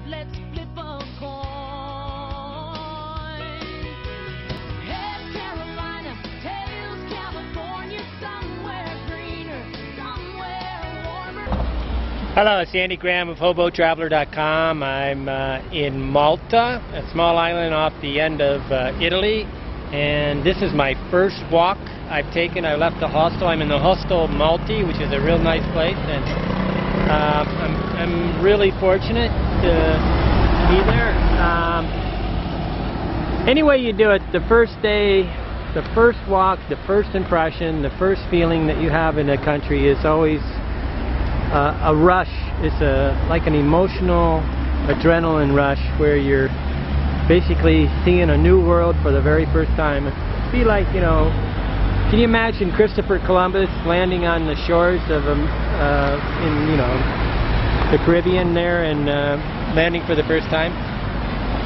let's flip a coin. Head Carolina, tails California, somewhere greener, somewhere warmer. Hello, it's Andy Graham of hoboontheroad.com. I'm in Malta, a small island off the end of Italy, and this is my first walk I've taken. I left the hostel. I'm in the hostel Malta, which is a real nice place, and I'm really fortunate to be there. Any way you do it, the first day, the first walk, the first impression, the first feeling that you have in a country is always a rush. It's like an emotional adrenaline rush where you're basically seeing a new world for the very first time. It'd be like, you know, can you imagine Christopher Columbus landing on the shores of in, you know, the Caribbean there and landing for the first time?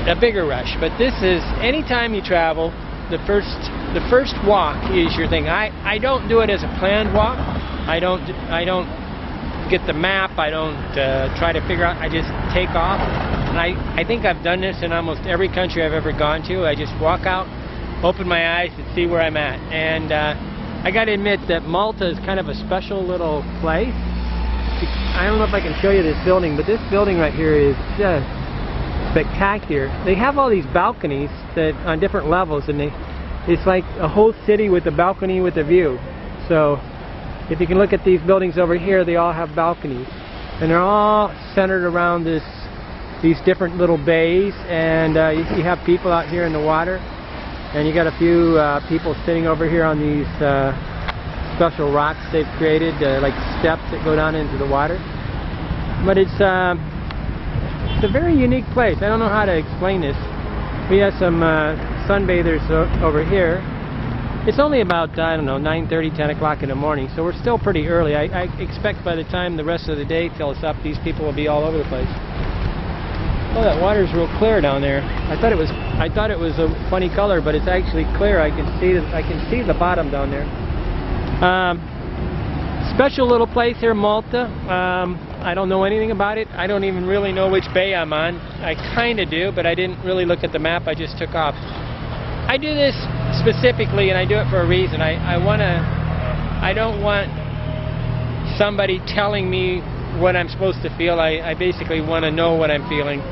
A bigger rush. But this is, anytime you travel, the first walk is your thing. I don't do it as a planned walk. I don't get the map. I don't try to figure out. I just take off. And I think I've done this in almost every country I've ever gone to. I just walk out, open my eyes, and see where I'm at. And I got to admit that Malta is kind of a special little place. I don't know if I can show you this building, but this building right here is just spectacular. They have all these balconies that on different levels, and it's like a whole city with a balcony with a view. So if you can look at these buildings over here, they all have balconies, and they're all centered around these different little bays. And you have people out here in the water, and you got a few people sitting over here on these special rocks they've created, like steps that go down into the water. But it's a very unique place. I don't know how to explain this. We have some sunbathers over here. It's only about, I don't know, 9:30, 10 o'clock in the morning, so we're still pretty early. I expect by the time the rest of the day fills up, these people will be all over the place. Oh, that water's real clear down there. I thought it was a funny color, but it's actually clear. I can see the bottom down there. Special little place here, Malta. I don't know anything about it. I don't even really know which bay I'm on. I kind of do, but I didn't really look at the map. I just took off. I do this specifically, and I do it for a reason. I don't want somebody telling me what I'm supposed to feel. I basically want to know what I'm feeling.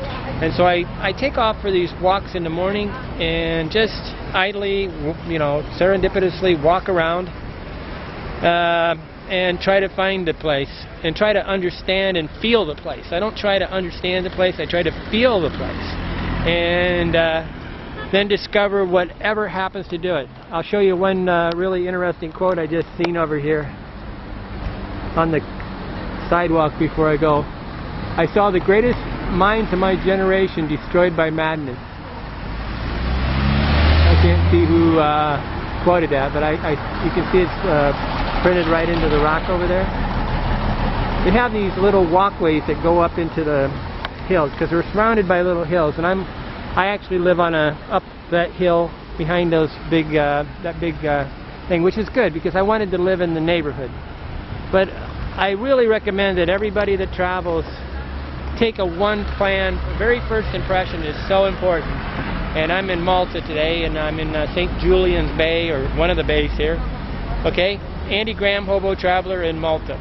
And so I take off for these walks in the morning and just idly, you know, serendipitously walk around and try to find the place and try to understand and feel the place. I don't try to understand the place, I try to feel the place. And then discover whatever happens to do it. I'll show you one really interesting quote I just seen over here on the sidewalk before I go. I saw the greatest minds of my generation destroyed by madness. I can't see who quoted that, but you can see it's printed right into the rock over there. We have these little walkways that go up into the hills because we're surrounded by little hills, and I actually live on up that hill behind those big thing, which is good because I wanted to live in the neighborhood. But I really recommend that everybody that travels take a one plan. Very first impression is so important. And I'm in Malta today, and I'm in St. Julian's Bay, or one of the bays here. Okay, Andy Graham, Hobo Traveler in Malta.